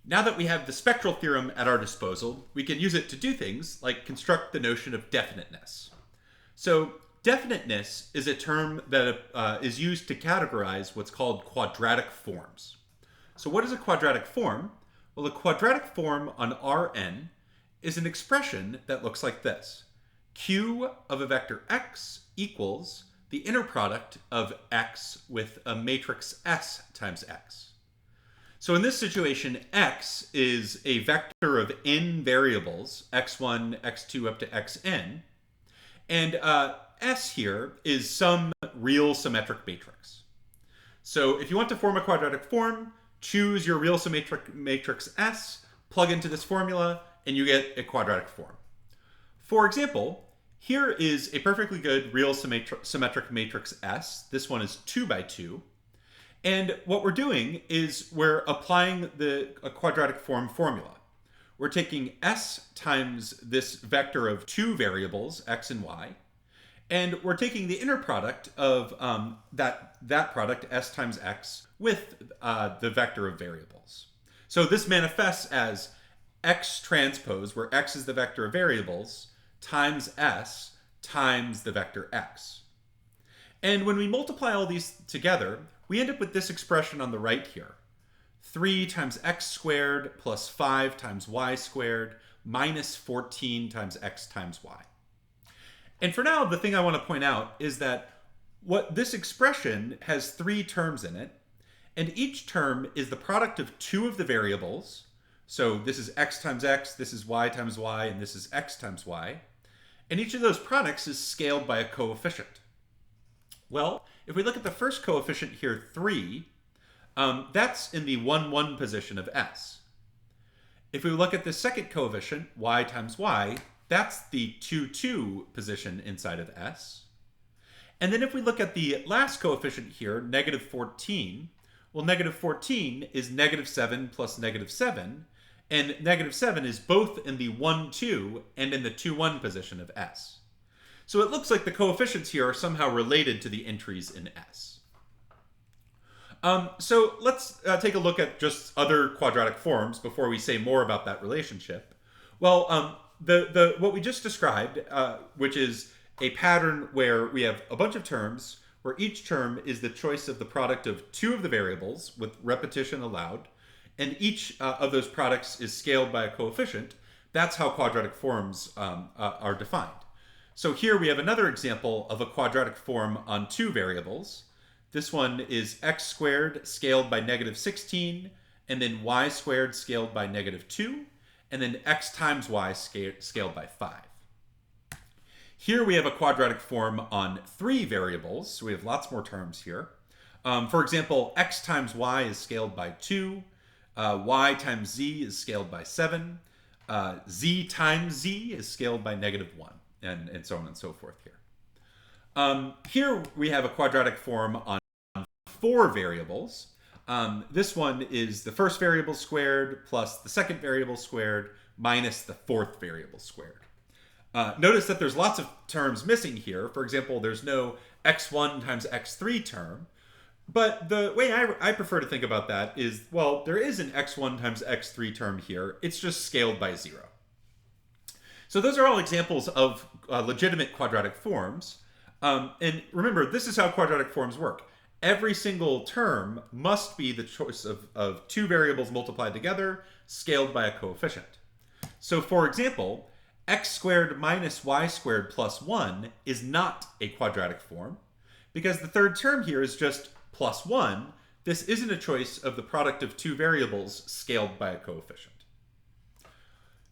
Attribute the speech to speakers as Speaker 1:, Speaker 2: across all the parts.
Speaker 1: Now that we have the spectral theorem at our disposal, we can use it to do things like construct the notion of definiteness. So definiteness is a term that is used to categorize what's called quadratic forms. So what is a quadratic form? Well, a quadratic form on Rn is an expression that looks like this. Q of a vector x equals the inner product of x with a matrix S times x. So in this situation, x is a vector of n variables, x1, x2 up to xn, and S here is some real symmetric matrix. So if you want to form a quadratic form, choose your real symmetric matrix S, plug into this formula, and you get a quadratic form. For example, here is a perfectly good real symmetric matrix S. This one is 2 by 2. And what we're doing is we're applying a quadratic form formula. We're taking S times this vector of two variables, x and y, and we're taking the inner product of that product, S times x, with the vector of variables. So this manifests as x transpose, where x is the vector of variables, times S times the vector x. And when we multiply all these together, we end up with this expression on the right here. 3 times x squared plus 5 times y squared minus 14 times x times y. And for now, the thing I want to point out is that this expression has 3 terms in it, and each term is the product of 2 of the variables. So this is x times x, this is y times y, and this is x times y. And each of those products is scaled by a coefficient. Well, if we look at the first coefficient here, 3, that's in the 1, 1 position of S. If we look at the second coefficient, y times y, that's the 2, 2 position inside of S. And then if we look at the last coefficient here, negative 14, well, negative 14 is negative 7 plus negative 7, and negative 7 is both in the 1, 2 and in the 2, 1 position of S. So it looks like the coefficients here are somehow related to the entries in S. So let's take a look at just other quadratic forms before we say more about that relationship. Well, what we just described, which is a pattern where we have a bunch of terms, where each term is the choice of the product of 2 of the variables with repetition allowed, and each of those products is scaled by a coefficient. That's how quadratic forms are defined. So here we have another example of a quadratic form on 2 variables. This one is x squared scaled by negative 16, and then y squared scaled by negative 2, and then x times y scaled by 5. Here we have a quadratic form on 3 variables, so we have lots more terms here. For example, x times y is scaled by 2, y times z is scaled by 7, z times z is scaled by negative 1. And so on and so forth here. Here we have a quadratic form on 4 variables. This one is the first variable squared plus the second variable squared minus the fourth variable squared. Notice that there's lots of terms missing here. For example, there's no x1 times x3 term. But the way I prefer to think about that is, well, there is an x1 times x3 term here. It's just scaled by 0. So those are all examples of legitimate quadratic forms. And remember, this is how quadratic forms work. Every single term must be the choice of 2 variables multiplied together, scaled by a coefficient. So for example, x squared minus y squared plus 1 is not a quadratic form, because the third term here is just plus 1. This isn't a choice of the product of 2 variables scaled by a coefficient.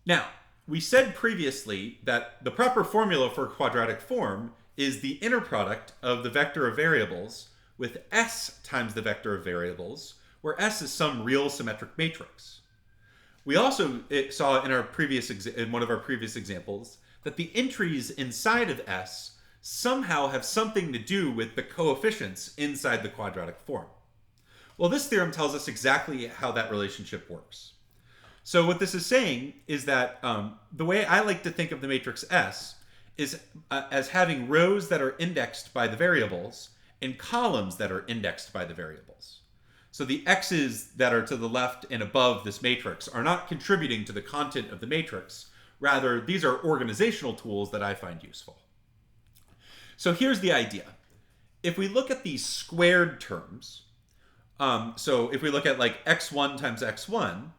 Speaker 1: Now, we said previously that the proper formula for a quadratic form is the inner product of the vector of variables with S times the vector of variables, where S is some real symmetric matrix. We also saw in one of our previous examples that the entries inside of S somehow have something to do with the coefficients inside the quadratic form. Well, this theorem tells us exactly how that relationship works. So what this is saying is that the way I like to think of the matrix S is as having rows that are indexed by the variables and columns that are indexed by the variables. So the x's that are to the left and above this matrix are not contributing to the content of the matrix. Rather, these are organizational tools that I find useful. So here's the idea. If we look at these squared terms, so if we look at like x1 times x1,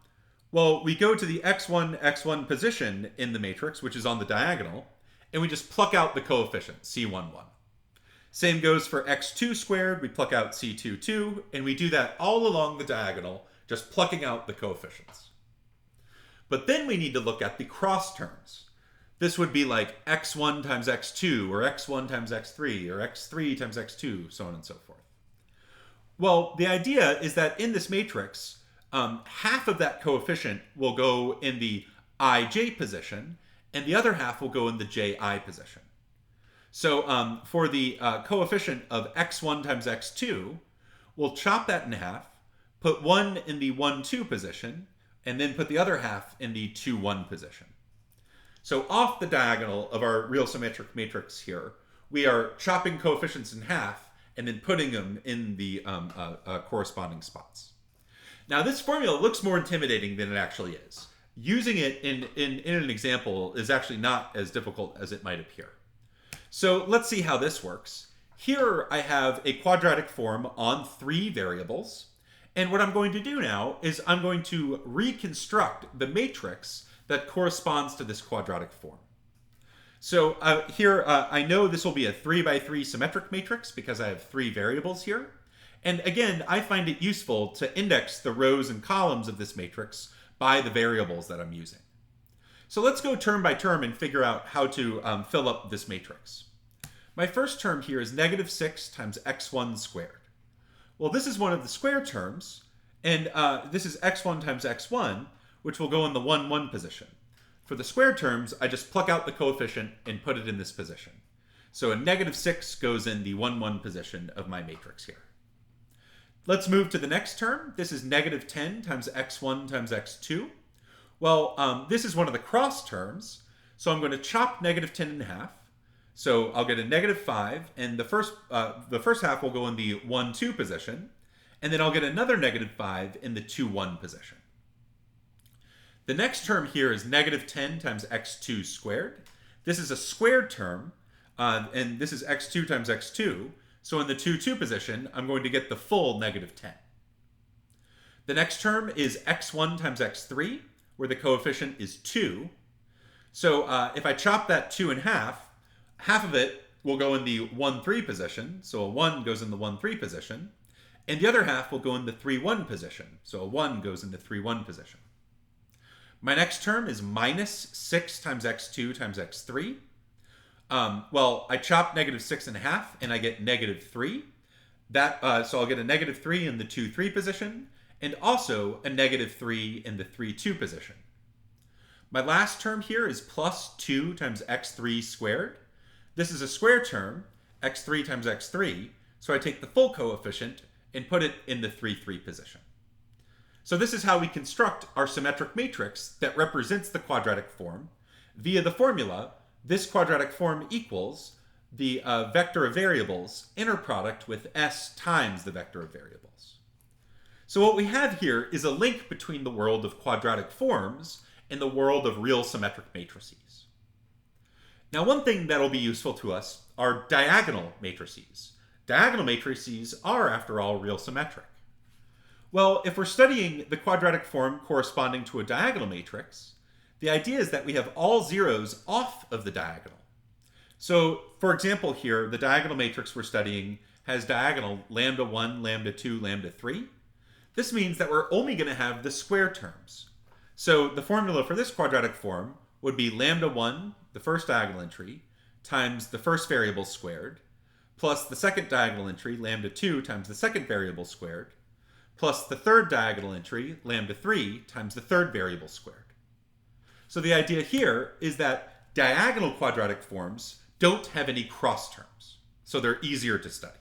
Speaker 1: well, we go to the x1 position in the matrix, which is on the diagonal, and we just pluck out the coefficient, c11. Same goes for x2 squared. We pluck out c22, and we do that all along the diagonal, just plucking out the coefficients. But then we need to look at the cross terms. This would be like x1 times x2, or x1 times x3, or x3 times x2, so on and so forth. Well, the idea is that in this matrix, half of that coefficient will go in the ij position, and the other half will go in the ji position. So for the coefficient of x1 times x2, we'll chop that in half, put 1 in the 1, 2 position, and then put the other half in the 2, 1 position. So off the diagonal of our real symmetric matrix here, we are chopping coefficients in half and then putting them in the corresponding spots. Now this formula looks more intimidating than it actually is. Using it in an example is actually not as difficult as it might appear. So let's see how this works. Here I have a quadratic form on 3 variables. And what I'm going to do now is I'm going to reconstruct the matrix that corresponds to this quadratic form. So here I know this will be a 3 by 3 symmetric matrix because I have 3 variables here. And again, I find it useful to index the rows and columns of this matrix by the variables that I'm using. So let's go term by term and figure out how to fill up this matrix. My first term here is negative 6 times x1 squared. Well, this is one of the square terms, and this is x1 times x1, which will go in the 1, 1 position. For the square terms, I just pluck out the coefficient and put it in this position. So a negative 6 goes in the 1, 1 position of my matrix here. Let's move to the next term. This is negative 10 times x1 times x2. Well, this is one of the cross terms, so I'm going to chop negative 10 in half. So I'll get a negative 5, and the first half will go in the 1, 2 position, and then I'll get another negative 5 in the 2, 1 position. The next term here is negative 10 times x2 squared. This is a squared term, and this is x2 times x2. So in the 2, 2 position, I'm going to get the full negative 10. The next term is x1 times x3, where the coefficient is 2. So if I chop that 2 in half, half of it will go in the 1, 3 position. So a 1 goes in the 1, 3 position. And the other half will go in the 3, 1 position. So a 1 goes in the 3, 1 position. My next term is minus 6 times x2 times x3. Well, I chop negative 6 in half, and I get negative 3. So I'll get a negative 3 in the 2, 3 position, and also a negative 3 in the 3, 2 position. My last term here is plus 2 times x3 squared. This is a square term, x3 times x3, so I take the full coefficient and put it in the 3, 3 position. So this is how we construct our symmetric matrix that represents the quadratic form. Via the formula, this quadratic form equals the vector of variables inner product with s times the vector of variables. So what we have here is a link between the world of quadratic forms and the world of real symmetric matrices. Now, one thing that will be useful to us are diagonal matrices. Diagonal matrices are, after all, real symmetric. Well, if we're studying the quadratic form corresponding to a diagonal matrix, the idea is that we have all zeros off of the diagonal. So, for example here, the diagonal matrix we're studying has diagonal lambda 1, lambda 2, lambda 3. This means that we're only going to have the square terms. So the formula for this quadratic form would be lambda 1, the first diagonal entry, times the first variable squared, plus the second diagonal entry, lambda 2, times the second variable squared, plus the third diagonal entry, lambda 3, times the third variable squared. So the idea here is that diagonal quadratic forms don't have any cross terms, so they're easier to study.